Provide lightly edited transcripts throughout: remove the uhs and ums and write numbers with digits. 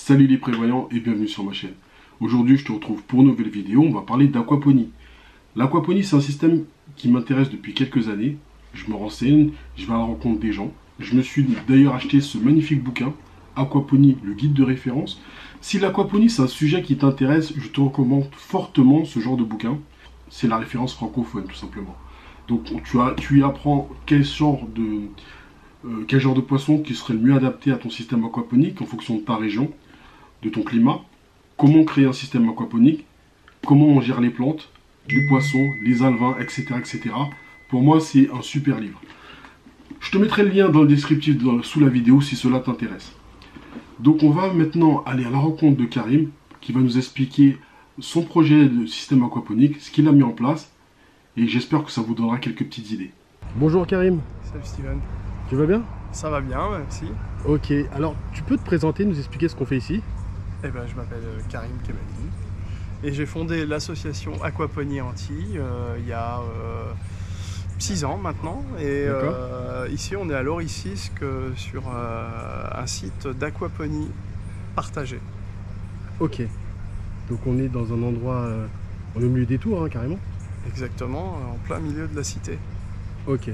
Salut les prévoyants et bienvenue sur ma chaîne. Aujourd'hui je te retrouve pour une nouvelle vidéo, on va parler d'aquaponie. L'aquaponie c'est un système qui m'intéresse depuis quelques années. Je me renseigne, je vais à la rencontre des gens. Je me suis d'ailleurs acheté ce magnifique bouquin, Aquaponie, le guide de référence. Si l'aquaponie c'est un sujet qui t'intéresse, je te recommande fortement ce genre de bouquin. C'est la référence francophone tout simplement. Donc tu y apprends quel genre de poisson qui serait le mieux adapté à ton système aquaponique en fonction de ta région, de ton climat, comment créer un système aquaponique, comment on gère les plantes, les poissons, les alevins, etc. etc. Pour moi, c'est un super livre. Je te mettrai le lien dans le descriptif sous la vidéo si cela t'intéresse. Donc on va maintenant aller à la rencontre de Karim qui va nous expliquer son projet de système aquaponique, ce qu'il a mis en place, et j'espère que ça vous donnera quelques petites idées. Bonjour Karim. Salut Steven. Tu vas bien? Ça va bien, merci. Ok, alors tu peux te présenter, nous expliquer ce qu'on fait ici? Eh ben, je m'appelle Karim Kemali et j'ai fondé l'association Aquaponie Antilles il y a 6 ans maintenant. Et ici on est à l'Oricisque sur un site d'aquaponie partagée. Ok, donc on est dans un endroit, on est au milieu des tours hein, carrément? Exactement, en plein milieu de la cité. Ok,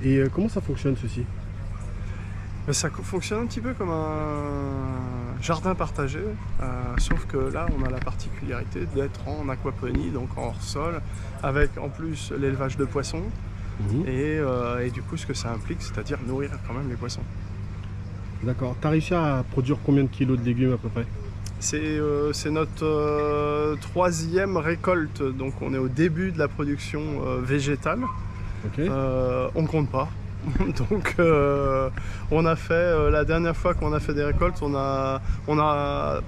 et comment ça fonctionne ceci? Ça fonctionne un petit peu comme un jardin partagé, sauf que là on a la particularité d'être en aquaponie, donc en hors-sol, avec en plus l'élevage de poissons, et du coup ce que ça implique, c'est-à-dire nourrir quand même les poissons. D'accord, tu as réussi à produire combien de kilos de légumes à peu près? C'est notre 3e récolte, donc on est au début de la production végétale. Okay. On compte pas. Donc on a fait, la dernière fois qu'on a fait des récoltes, on a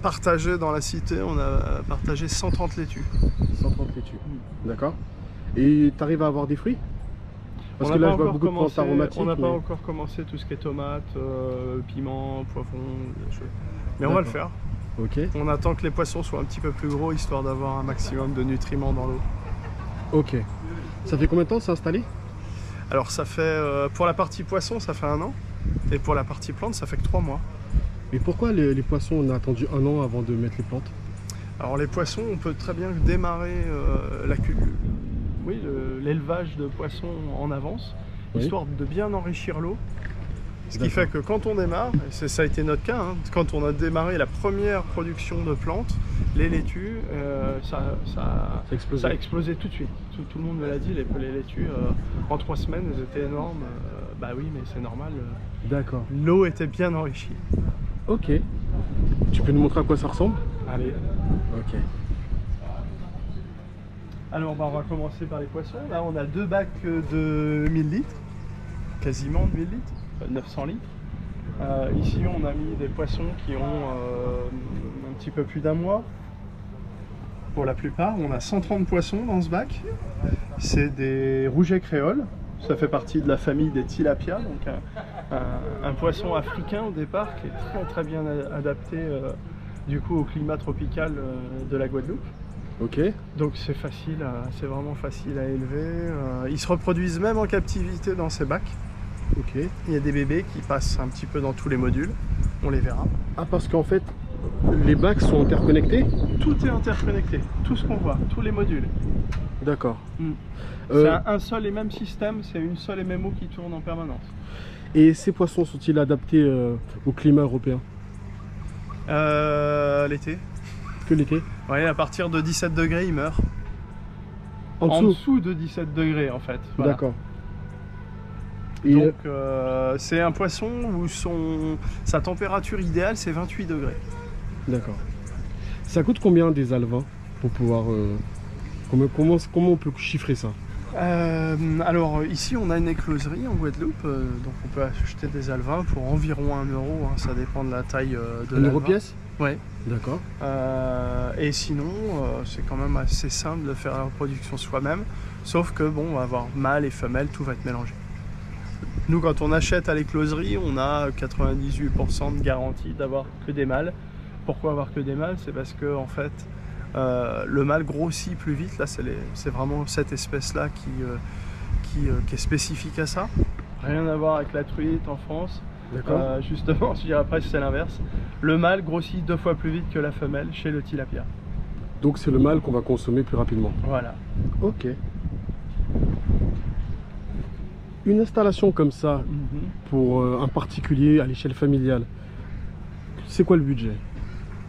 partagé dans la cité, on a partagé 130 laitues. 130 laitues, d'accord. Et tu arrives à avoir des fruits? Parce que là je vois beaucoup de plantes aromatiques. On n'a pas encore commencé tout ce qui est tomates, piments, poivrons, mais on va le faire. Ok. On attend que les poissons soient un petit peu plus gros, histoire d'avoir un maximum de nutriments dans l'eau. Ok. Ça fait combien de temps c'est installé? Alors ça fait, pour la partie poisson, ça fait 1 an. Et pour la partie plante, ça fait que 3 mois. Mais pourquoi les poissons, on a attendu 1 an avant de mettre les plantes? Alors les poissons, on peut très bien démarrer l'élevage de poissons en avance, histoire de bien enrichir l'eau. Ce qui fait que quand on démarre, et ça a été notre cas, hein, quand on a démarré la première production de plantes, les laitues, ça a explosé tout de suite. Tout le monde me l'a dit, les laitues, en 3 semaines, elles étaient énormes. Bah oui, mais c'est normal. D'accord. L'eau était bien enrichie. Ok. Tu peux nous montrer à quoi ça ressemble? Allez. Ok. Alors on va commencer par les poissons. Là on a 2 bacs de 1000 litres, quasiment de 1000 litres. 900 litres. Ici on a mis des poissons qui ont un petit peu plus d'1 mois. Pour la plupart, on a 130 poissons dans ce bac. C'est des rougets créoles. Ça fait partie de la famille des tilapias, donc un poisson africain au départ qui est très bien adapté du coup au climat tropical de la Guadeloupe. Ok. Donc c'est facile, c'est vraiment facile à élever. Ils se reproduisent même en captivité dans ces bacs. Ok. Il y a des bébés qui passent un petit peu dans tous les modules, on les verra. Ah, parce qu'en fait, les bacs sont interconnectés? Tout est interconnecté, tout ce qu'on voit, tous les modules. D'accord. C'est un seul et même système, c'est une seule et même eau qui tourne en permanence. Et ces poissons sont-ils adaptés au climat européen? L'été. Que l'été? Oui, à partir de 17 degrés, ils meurent. En dessous de 17 degrés en fait. Voilà. D'accord. Donc c'est un poisson où sa température idéale c'est 28 degrés. D'accord. Ça coûte combien des alevins pour pouvoir... comment on peut chiffrer ça? Alors ici on a une écloserie en Guadeloupe, donc on peut acheter des alevins pour environ 1 €, hein, ça dépend de la taille de l'alevin. 1 € pièce? Ouais. D'accord. Et sinon c'est quand même assez simple de faire la reproduction soi-même, sauf que bon, on va avoir mâle et femelle, tout va être mélangé. Nous, quand on achète à l'écloserie, on a 98% de garantie d'avoir que des mâles. Pourquoi avoir que des mâles? C'est parce que en fait, le mâle grossit plus vite. Là, c'est vraiment cette espèce-là qui est spécifique à ça. Rien à voir avec la truite en France. D'accord. Justement, je dirais presque c'est l'inverse. Le mâle grossit 2 fois plus vite que la femelle chez le tilapia. Donc c'est le mâle qu'on va consommer plus rapidement. Voilà. Ok. Une installation comme ça, pour un particulier à l'échelle familiale, c'est quoi le budget?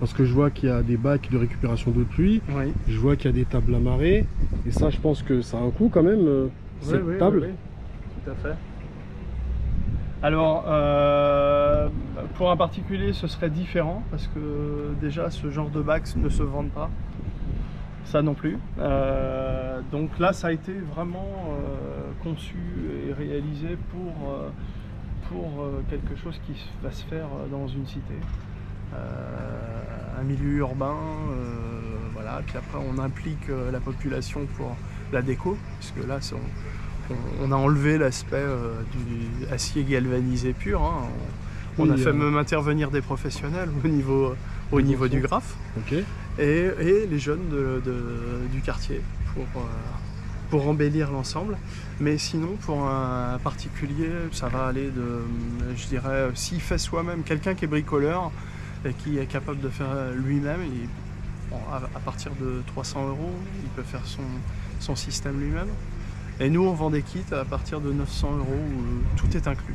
Parce que je vois qu'il y a des bacs de récupération d'eau de pluie, Oui. je vois qu'il y a des tables à marée, et ça je pense que ça a un coût quand même, cette table. Oui, tout à fait. Alors, pour un particulier, ce serait différent, parce que déjà, ce genre de bacs ne se vendent pas. Ça non plus. Donc là, ça a été vraiment conçu et réalisé pour quelque chose qui va se faire dans une cité. Un milieu urbain, voilà. Puis après, on implique la population pour la déco, puisque là, on a enlevé l'aspect du acier galvanisé pur. Hein. On a fait même intervenir des professionnels au niveau du graphe. Okay. Et les jeunes du quartier pour embellir l'ensemble. Mais sinon, pour un particulier, ça va aller de, je dirais, s'il fait soi-même, quelqu'un qui est bricoleur et qui est capable de faire lui-même, à partir de 300 €, il peut faire son système lui-même. Et nous, on vend des kits à partir de 900 € où tout est inclus.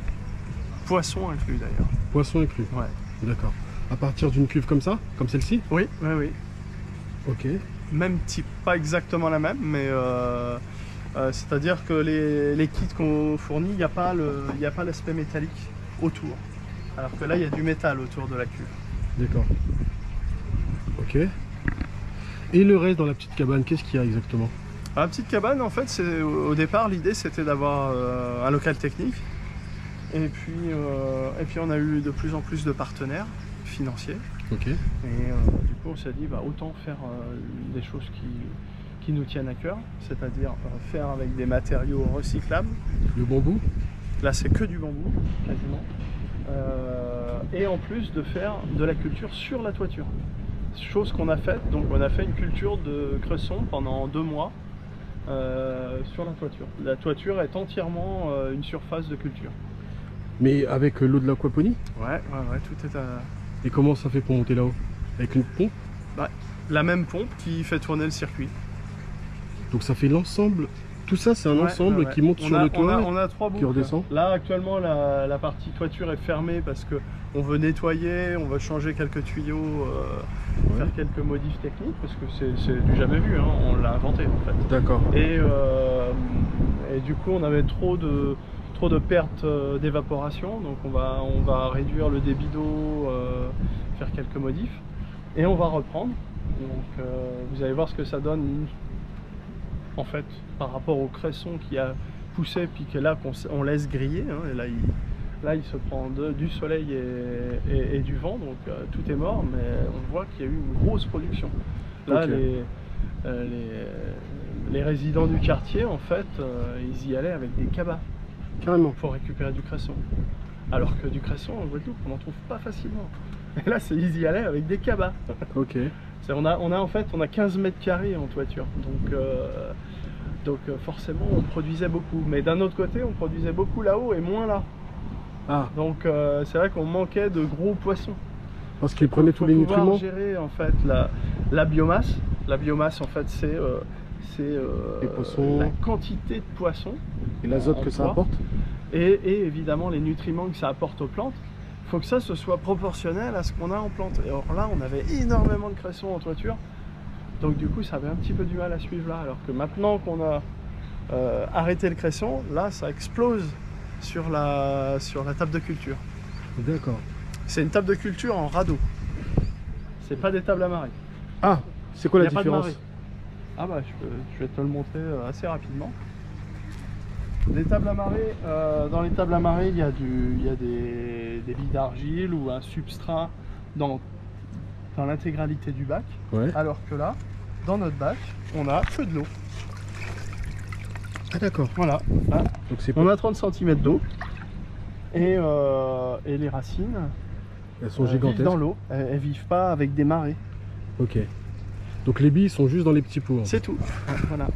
Poisson inclus d'ailleurs. Poisson inclus. Ouais. D'accord. À partir d'une cuve comme ça, comme celle-ci? Oui, oui, oui. Ok. Même type, pas exactement la même, mais c'est-à-dire que les kits qu'on fournit, il n'y a pas l'aspect métallique autour. Alors que là, il y a du métal autour de la cuve. D'accord. Ok. Et le reste dans la petite cabane, qu'est-ce qu'il y a exactement? La petite cabane, en fait, au départ, l'idée c'était d'avoir un local technique. Et puis on a eu de plus en plus de partenaires financiers. Ok. Et du coup, on s'est dit, autant faire des choses qui nous tiennent à cœur, c'est-à-dire faire avec des matériaux recyclables. Le bambou? Là, c'est que du bambou, quasiment. Et en plus de faire de la culture sur la toiture. Chose qu'on a faite, donc on a fait une culture de cresson pendant 2 mois sur la toiture. La toiture est entièrement une surface de culture. Mais avec l'eau de l'aquaponie? Ouais, tout est à... Et comment ça fait pour monter là-haut? Avec une pompe? La même pompe qui fait tourner le circuit. Donc ça fait l'ensemble. Tout ça, c'est un ensemble qui monte sur le toit, on a 3 boucles. Qui redescend. Là, actuellement, la partie toiture est fermée parce que on veut nettoyer, on veut changer quelques tuyaux, faire quelques modifs techniques, parce que c'est du jamais vu, hein, on l'a inventé en fait. D'accord. Et du coup, on avait trop de pertes d'évaporation, donc on va réduire le débit d'eau, faire quelques modifs, et on va reprendre. Donc vous allez voir ce que ça donne en fait par rapport au cresson qui a poussé, puis que là on laisse griller, hein, et là il se prend du soleil et du vent, donc tout est mort, mais on voit qu'il y a eu une grosse production. Là les résidents du quartier, en fait, ils y allaient avec des cabas. Carrément. Pour récupérer du cresson. Alors que du cresson en Guadeloupe, on n'en trouve pas facilement. Et là, ils y allaient avec des cabas. Ok. On a 15 mètres carrés en toiture. Donc forcément, on produisait beaucoup. Mais d'un autre côté, on produisait beaucoup là-haut et moins là. Ah. Donc c'est vrai qu'on manquait de gros poissons. Parce qu'ils prenaient tous les nutriments. Pour gérer en fait la biomasse. La biomasse, en fait, c'est la quantité de poissons et l'azote que ça apporte, et évidemment les nutriments que ça apporte aux plantes. Il faut que ça se soit proportionnel à ce qu'on a en plante. Et alors là, on avait énormément de cressons en toiture, donc du coup ça avait un petit peu du mal à suivre là, alors que maintenant qu'on a arrêté le cresson, là ça explose sur la table de culture. D'accord. C'est une table de culture en radeau, c'est pas des tables à marée. Ah, c'est quoi la différence? Ah je vais te le montrer assez rapidement. Des tables à marée, dans les tables à marée, il y a des billes d'argile ou un substrat dans l'intégralité du bac. Ouais. Alors que là, dans notre bac, on a que de l'eau. Ah d'accord. Voilà. Là, donc on a 30 cm d'eau et les racines, elles sont gigantesques. vivent dans l'eau. Elles vivent pas avec des marées. Ok. Donc les billes sont juste dans les petits pots. C'est tout. Voilà.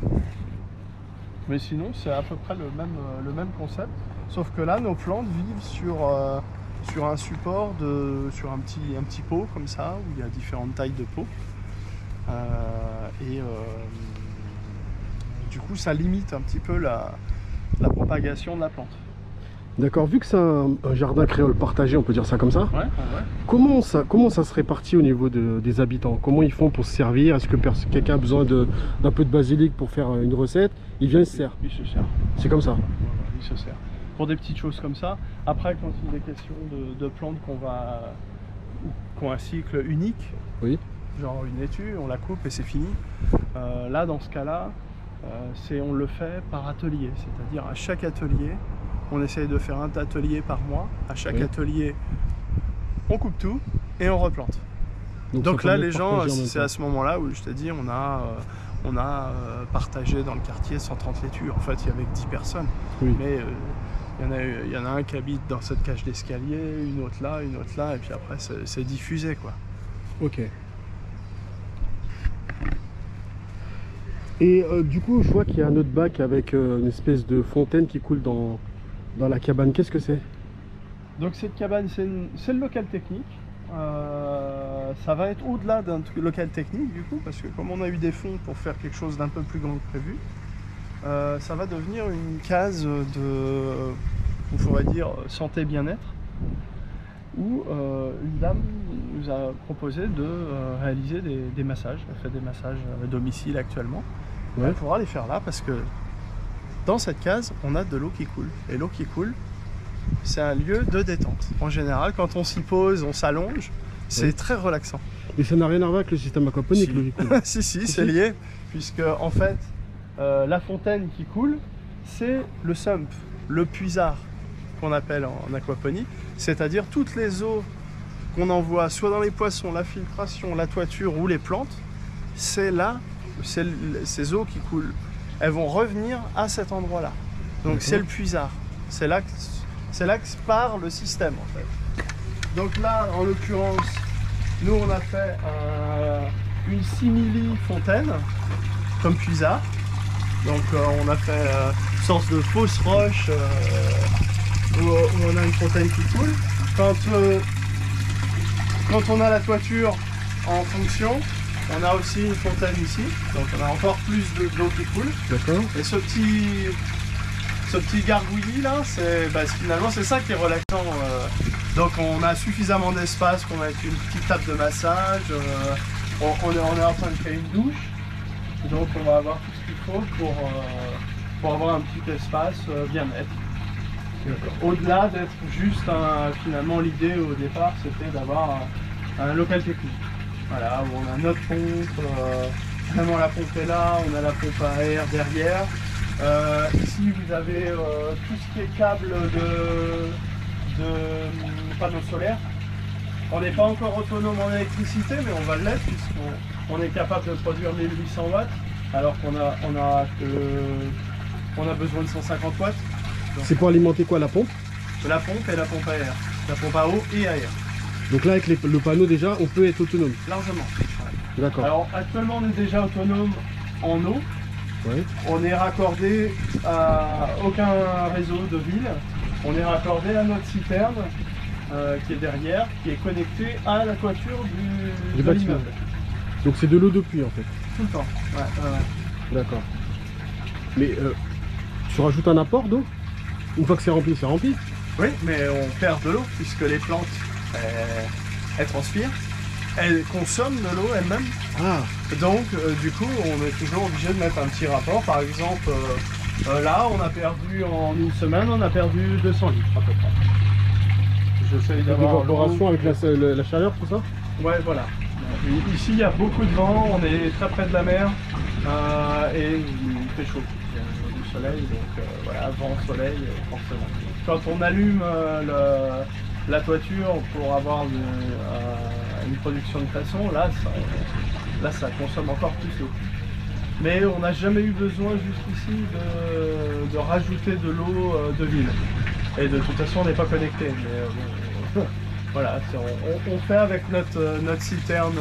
Mais sinon, c'est à peu près le même concept. Sauf que là, nos plantes vivent sur un support, sur un petit pot comme ça, où il y a différentes tailles de pots. Du coup, ça limite un petit peu la propagation de la plante. D'accord, vu que c'est un jardin créole partagé, on peut dire ça comme ça, Ouais. comment ça se répartit au niveau des habitants? Comment ils font pour se servir? Est-ce que quelqu'un a besoin d'un peu de basilic pour faire une recette? Il vient, il se sert. Il se sert. C'est comme ça. Voilà, il se sert. Pour des petites choses comme ça. Après, quand il est question de plantes qui ont un cycle unique, Oui. genre une laitue, on la coupe et c'est fini. Là, dans ce cas-là, on le fait par atelier. C'est-à-dire à chaque atelier, on essaye de faire un atelier par mois. À chaque atelier, on coupe tout et on replante. Donc là, les gens, c'est à ce moment-là où je te dis, on a partagé dans le quartier 130 laitues. En fait, il y avait que 10 personnes. Oui. Mais il y en a un qui habite dans cette cage d'escalier, une autre là, et puis après, c'est diffusé, quoi. Ok. Et du coup, je vois qu'il y a un autre bac avec une espèce de fontaine qui coule dans la cabane. Qu'est-ce que c'est? Donc cette cabane, c'est le local technique. Ça va être au-delà d'un local technique du coup, parce que comme on a eu des fonds pour faire quelque chose d'un peu plus grand que prévu, ça va devenir une case on pourrait dire santé bien-être, où une dame nous a proposé de réaliser des massages. Elle fait des massages à domicile actuellement. Ouais. Elle pourra les faire là parce que dans cette case, on a de l'eau qui coule. Et l'eau qui coule, c'est un lieu de détente. En général, quand on s'y pose, on s'allonge, c'est très relaxant. Et ça n'a rien à voir avec le système aquaponique, logiquement. Si, c'est lié, puisque en fait, la fontaine qui coule, c'est le sump, le puisard qu'on appelle en aquaponie, c'est-à-dire toutes les eaux qu'on envoie soit dans les poissons, la filtration, la toiture ou les plantes, c'est là, ces eaux qui coulent, elles vont revenir à cet endroit-là. Donc c'est le puisard, c'est là que part le système en fait. Donc là, en l'occurrence, nous on a fait une simili-fontaine comme puisard. Donc on a fait une sorte de fausse roche où on a une fontaine qui coule. Quand on a la toiture en fonction, on a aussi une fontaine ici. Donc on a encore plus d'eau qui coule. D'accord. Et ce petit gargouillis là, finalement c'est ça qui est relaxant. Donc on a suffisamment d'espace pour mettre une petite table de massage. On est en train de créer une douche. Donc on va avoir tout ce qu'il faut pour avoir un petit espace bien-être. Au-delà d'être juste finalement l'idée au départ c'était d'avoir un local technique. Voilà, où on a notre pompe, vraiment la pompe est là, on a la pompe à air derrière. Ici vous avez tout ce qui est câble de panneaux solaires. On n'est pas encore autonome en électricité, mais on va l'être puisqu'on est capable de produire 1800 watts, alors qu'on a besoin de 150 watts. C'est pour alimenter quoi, la pompe? La pompe et la pompe à air. La pompe à eau et à air. Donc là, avec le panneau déjà, on peut être autonome? Largement. D'accord. Alors actuellement, on est déjà autonome en eau. Ouais. On est raccordé à aucun réseau de ville. On est raccordé à notre citerne qui est derrière, qui est connectée à la toiture du de bâtiment. l'immeuble. Donc c'est de l'eau de pluie en fait? Tout le temps. Ouais. D'accord. Mais tu rajoutes un apport d'eau? Une fois que c'est rempli, c'est rempli? Oui, mais on perd de l'eau puisque les plantes, elles transpirent. Elles consomment de l'eau elles-mêmes. Ah. Donc, du coup, on est toujours obligé de mettre un petit rapport. Par exemple, là, on a perdu en une semaine, on a perdu 200 litres à peu près. J'essaye d'avoir l'évaporation avec la chaleur, tout ça? Ouais, voilà. Ici, il y a beaucoup de vent, on est très près de la mer et il fait chaud. Il y a du soleil, donc voilà, vent, soleil, forcément. Quand on allume la toiture pour avoir une production de façon, là ça consomme encore plus d'eau. Mais on n'a jamais eu besoin jusqu'ici de rajouter de l'eau de ville. Et de toute façon on n'est pas connecté. Mais voilà, on fait avec notre citerne,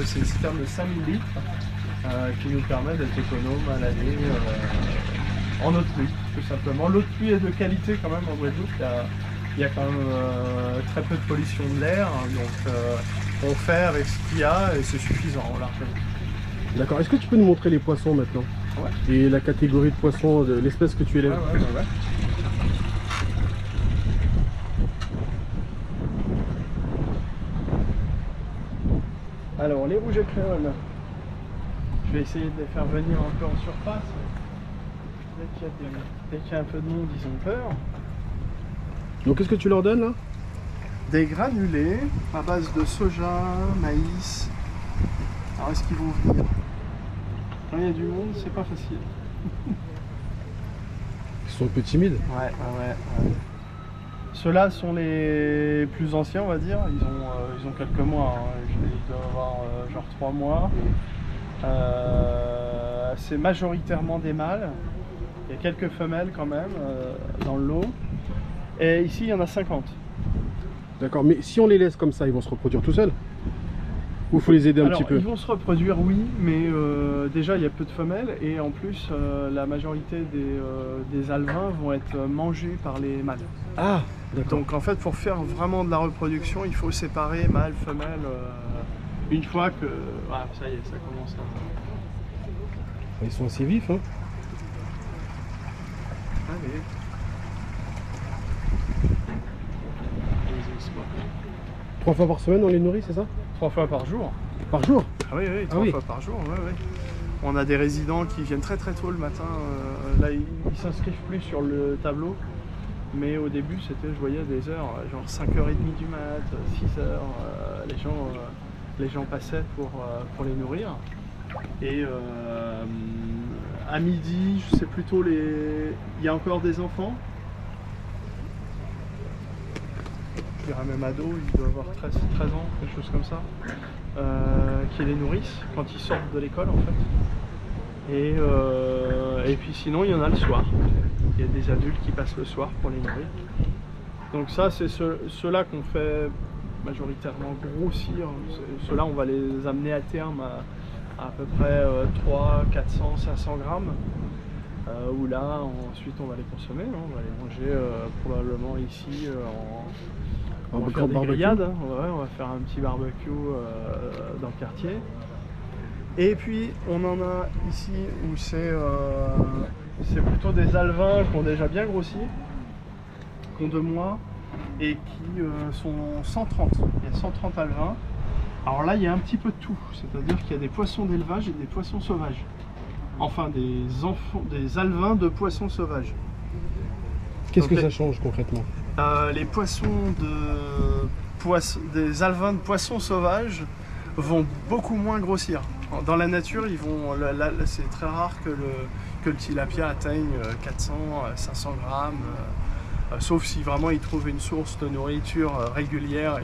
c'est une citerne de 5000 litres qui nous permet d'être autonome à l'année en eau de pluie, tout simplement. L'eau de pluie est de qualité quand même en Guadeloupe. il y a quand même très peu de pollution de l'air, hein, donc on fait avec ce qu'il y a et c'est suffisant largement. D'accord. Est-ce que tu peux nous montrer les poissons maintenant? Ouais. Et la catégorie de poissons, de l'espèce que tu élèves? Ouais. Alors les rouges et créoles, je vais essayer de les faire venir un peu en surface. Dès qu'il y a un peu de monde, ils ont peur. Donc qu'est-ce que tu leur donnes là? Des granulés à base de soja, maïs. Alors est-ce qu'ils vont venir? Quand il y a du monde, c'est pas facile. Ils sont un peu timides. Ouais. Ceux-là sont les plus anciens, on va dire. Ils ont quelques mois. Hein. Ils doivent avoir genre 3 mois. C'est majoritairement des mâles. Il y a quelques femelles quand même dans le lot. Et ici, il y en a 50. D'accord, mais si on les laisse comme ça, ils vont se reproduire tout seuls? Ou il faut les aider un petit peu? Ils vont se reproduire, oui, mais déjà il y a peu de femelles et en plus la majorité des alevins vont être mangés par les mâles. Ah, d'accord. Donc en fait pour faire vraiment de la reproduction, il faut séparer mâle, femelle une fois que... Voilà, ça y est, ça commence à... Ils sont assez vifs, hein? Allez. 3 fois par semaine on les nourrit, c'est ça? 3 fois par jour. Par jour? Ah oui, 3 fois par jour, ouais. On a des résidents qui viennent très tôt le matin. Là, ils s'inscrivent plus sur le tableau. Mais au début, c'était, je voyais des heures, genre 5h30 du mat, 6h. Les gens passaient pour les nourrir. Et à midi, c'est plutôt les... Il y a encore des enfants. Je dirais même ados, ils doivent avoir 13 ans, quelque chose comme ça, qui les nourrissent quand ils sortent de l'école en fait. Et puis sinon il y en a le soir. Il y a des adultes qui passent le soir pour les nourrir. Donc ça c'est ceux-là qu'on fait majoritairement grossir. Ceux-là on va les amener à terme à peu près 300, 400, 500 grammes. Où là ensuite on va les consommer, hein. On va les manger probablement ici on va faire des grillades, hein. On va faire un petit barbecue dans le quartier. Et puis on en a ici où c'est plutôt des alevins qui ont déjà bien grossi, qui ont 2 mois et qui sont 130. Il y a 130 alevins. Alors là il y a un petit peu de tout, c'est-à-dire qu'il y a des poissons d'élevage et des poissons sauvages. Enfin des alevins de poissons sauvages. Qu'est-ce que ça change concrètement? Les poissons des alevins de poissons sauvages vont beaucoup moins grossir. Dans la nature, c'est très rare que le tilapia atteigne 400, 500 grammes, sauf si vraiment ils trouvent une source de nourriture régulière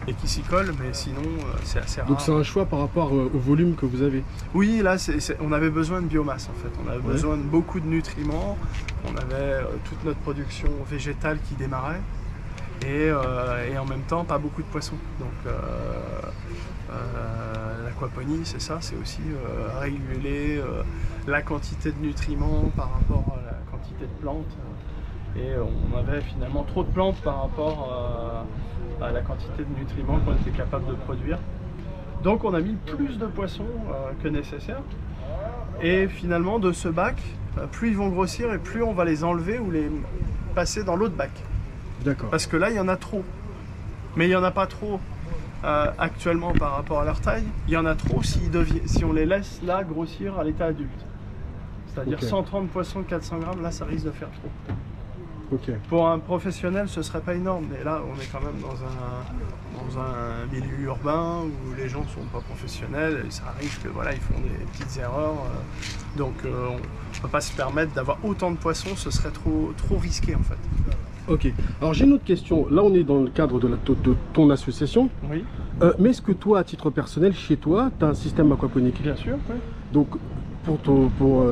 et qui s'y colle, mais sinon c'est assez rare. Donc c'est un choix par rapport au volume que vous avez? Oui, là on avait besoin de biomasse en fait, on avait besoin de beaucoup de nutriments, on avait toute notre production végétale qui démarrait et en même temps pas beaucoup de poissons. Donc l'aquaponie c'est ça, c'est aussi réguler la quantité de nutriments par rapport à la quantité de plantes. Et on avait finalement trop de plantes par rapport à la quantité de nutriments qu'on était capable de produire. Donc on a mis plus de poissons que nécessaire. Et finalement de ce bac, plus ils vont grossir et plus on va les enlever ou les passer dans l'autre bac. D'accord. Parce que là il y en a trop. Mais il n'y en a pas trop actuellement par rapport à leur taille. Il y en a trop si on les laisse là grossir à l'état adulte. C'est-à-dire 130 poissons, 400 grammes, là ça risque de faire trop. Okay. Pour un professionnel, ce serait pas énorme, mais là, on est quand même dans un milieu urbain où les gens sont pas professionnels, et ça arrive que voilà, ils font des petites erreurs, donc on peut pas se permettre d'avoir autant de poissons, ce serait trop risqué en fait. Ok. Alors j'ai une autre question. Là, on est dans le cadre de ton association. Oui. Mais est-ce que toi, à titre personnel, chez toi, tu as un système aquaponique? Bien sûr, oui. Donc pour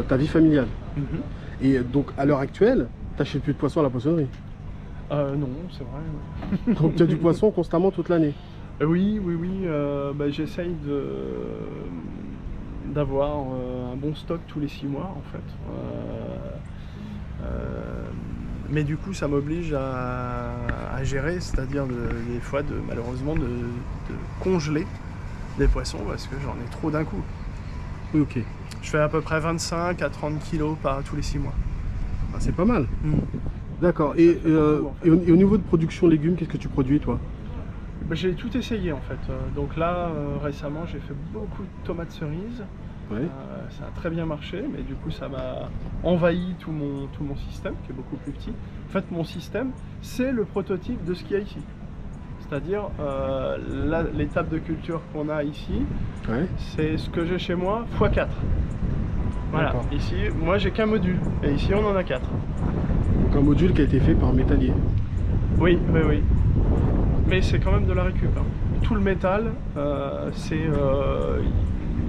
ta vie familiale. Et donc à l'heure actuelle, t'achètes plus de poissons à la poissonnerie? Non, c'est vrai. Donc tu as du poisson constamment toute l'année? Oui. J'essaye d'avoir un bon stock tous les 6 mois en fait. Mais du coup, ça m'oblige à gérer, c'est-à-dire des fois malheureusement de congeler des poissons parce que j'en ai trop d'un coup. Oui, ok. Je fais à peu près 25 à 30 kilos tous les 6 mois. Ah, c'est pas mal. Mm. D'accord. Ça Et, fait beaucoup, en fait. et au niveau de production légumes, qu'est-ce que tu produis, toi? Bah, j'ai tout essayé en fait. Donc là, récemment, j'ai fait beaucoup de tomates cerises. Ouais. Ça a très bien marché, mais du coup, ça m'a envahi tout mon système, qui est beaucoup plus petit. En fait, mon système, c'est le prototype de ce qu'il y a ici. C'est-à-dire, l'étape de culture qu'on a ici, Ouais. c'est ce que j'ai chez moi x4. Voilà, D'accord. ici, moi j'ai qu'un module, et ici on en a 4. Donc un module qui a été fait par Métallier. Oui, oui, oui. Mais c'est quand même de la récup. Hein. Tout le métal, il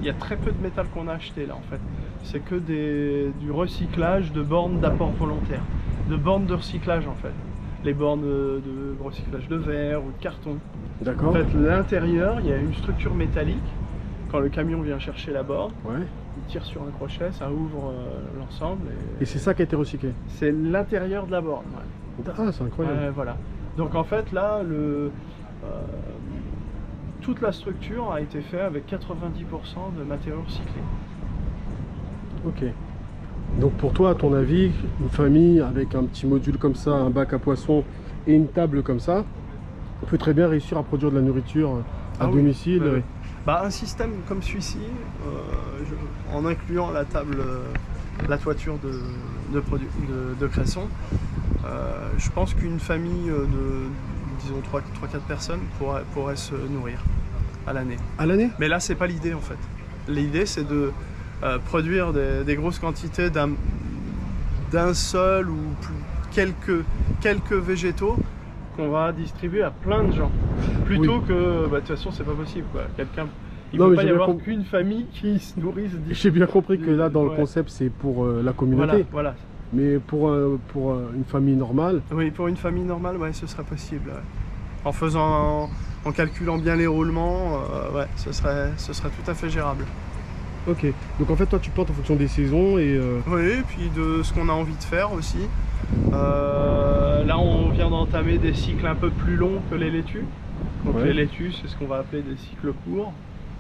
y a très peu de métal qu'on a acheté là en fait. C'est que du recyclage de bornes d'apport volontaire, de bornes de recyclage en fait. Les bornes de recyclage de verre ou de carton. D'accord. En fait, l'intérieur, il y a une structure métallique. Quand le camion vient chercher la borne, Ouais. il tire sur un crochet, ça ouvre l'ensemble. Et c'est ça qui a été recyclé. C'est l'intérieur de la borne. Ouais. Ah, c'est incroyable. Voilà. Donc en fait là, toute la structure a été faite avec 90% de matériaux recyclés. Ok. Donc pour toi, à ton avis, une famille avec un petit module comme ça, un bac à poissons et une table comme ça, on peut très bien réussir à produire de la nourriture à domicile. Oui. Bah, un système comme celui-ci, en incluant la table, la toiture de Cresson, je pense qu'une famille de, disons, 3-4 personnes pourrait se nourrir à l'année. À l'année? Mais là, c'est pas l'idée en fait. L'idée, c'est de produire des grosses quantités d'un seul ou quelques végétaux qu'on va distribuer à plein de gens. Plutôt que, de toute façon, c'est pas possible, quoi. Il ne peut pas y avoir qu'une famille qui se nourrisse. J'ai bien compris que là, dans le concept, c'est pour la communauté. Voilà. Mais pour une famille normale. Oui, pour une famille normale, ouais, ce serait possible. Ouais. En calculant bien les roulements, ouais, ce serait tout à fait gérable. Ok. Donc en fait, toi, tu plantes en fonction des saisons et. Oui, et puis de ce qu'on a envie de faire aussi. Là, on vient d'entamer des cycles un peu plus longs que les laitues. Donc les laitues, c'est ce qu'on va appeler des cycles courts.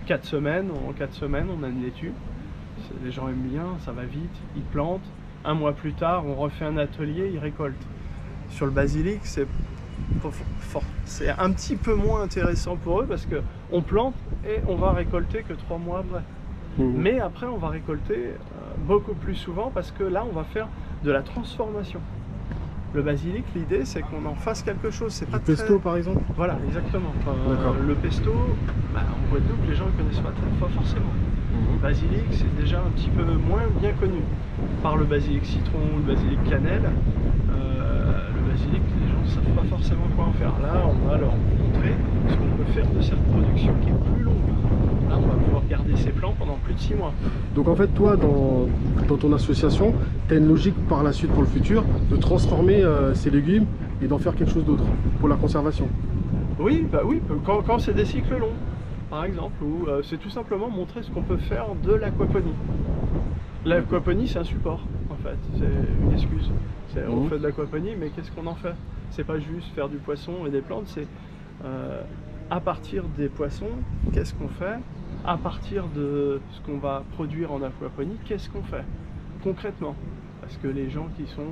4 semaines. En 4 semaines, on a une laitue. Les gens aiment bien, ça va vite. Ils plantent. Un mois plus tard, on refait un atelier, ils récoltent. Sur le basilic, c'est un petit peu moins intéressant pour eux parce qu'on plante et on va récolter que 3 mois après. Mais après, on va récolter beaucoup plus souvent parce que là, on va faire de la transformation. Le basilic, l'idée, c'est qu'on en fasse quelque chose. C'est pas du pesto, par exemple. Voilà, exactement. Le pesto, en Guadeloupe, les gens ne connaissent pas forcément. Le basilic, c'est déjà un petit peu moins bien connu. Par le basilic citron, le basilic cannelle, le basilic, les gens ne savent pas forcément quoi en faire. Là, on va leur montrer ce qu'on peut faire de cette production qui est plus longue. Là, on va pouvoir garder ces plants pendant plus de 6 mois. Donc en fait, toi, dans ton association, tu as une logique par la suite pour le futur de transformer ces légumes et d'en faire quelque chose d'autre pour la conservation. Oui, quand c'est des cycles longs, par exemple, ou c'est tout simplement montrer ce qu'on peut faire de l'aquaponie. L'aquaponie, c'est un support, en fait, c'est une excuse. On fait de l'aquaponie, mais qu'est-ce qu'on en fait? C'est pas juste faire du poisson et des plantes, c'est à partir des poissons, qu'est-ce qu'on fait? À partir de ce qu'on va produire en aquaponie, qu'est-ce qu'on fait concrètement? Parce que les gens qui sont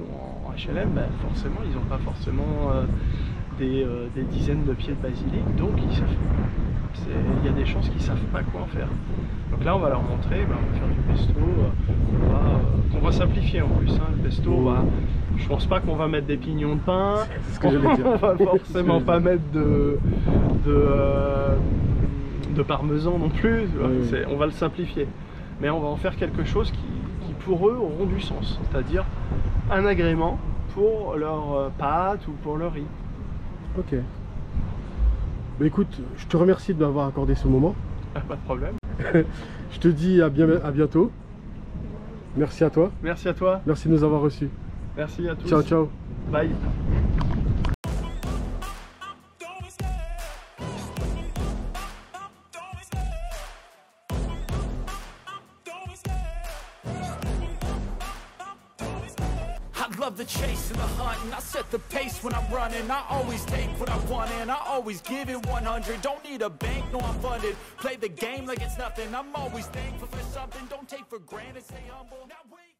en HLM, forcément, ils n'ont pas forcément des dizaines de pieds de basilic, donc il y a des chances qu'ils ne savent pas quoi en faire. Donc là, on va leur montrer, on va faire du pesto, qu'on va simplifier en plus. Le pesto, je pense pas qu'on va mettre des pignons de pain, on va forcément pas mettre de parmesan non plus, on va le simplifier. Mais on va en faire quelque chose qui pour eux auront du sens, c'est-à-dire un agrément pour leur pâte ou pour leur riz. Ok. Écoute, je te remercie de m'avoir accordé ce moment. Pas de problème. Je te dis à bientôt. Merci à toi. Merci à toi. Merci de nous avoir reçus. Merci à tous. Ciao, ciao. Bye. love the chase and the hunt, and I set the pace when I'm running. I always take what I want and I always give it 100. Don't need a bank, no I'm funded. Play the game like it's nothing. I'm always thankful for something. Don't take for granted, stay humble. Now wait.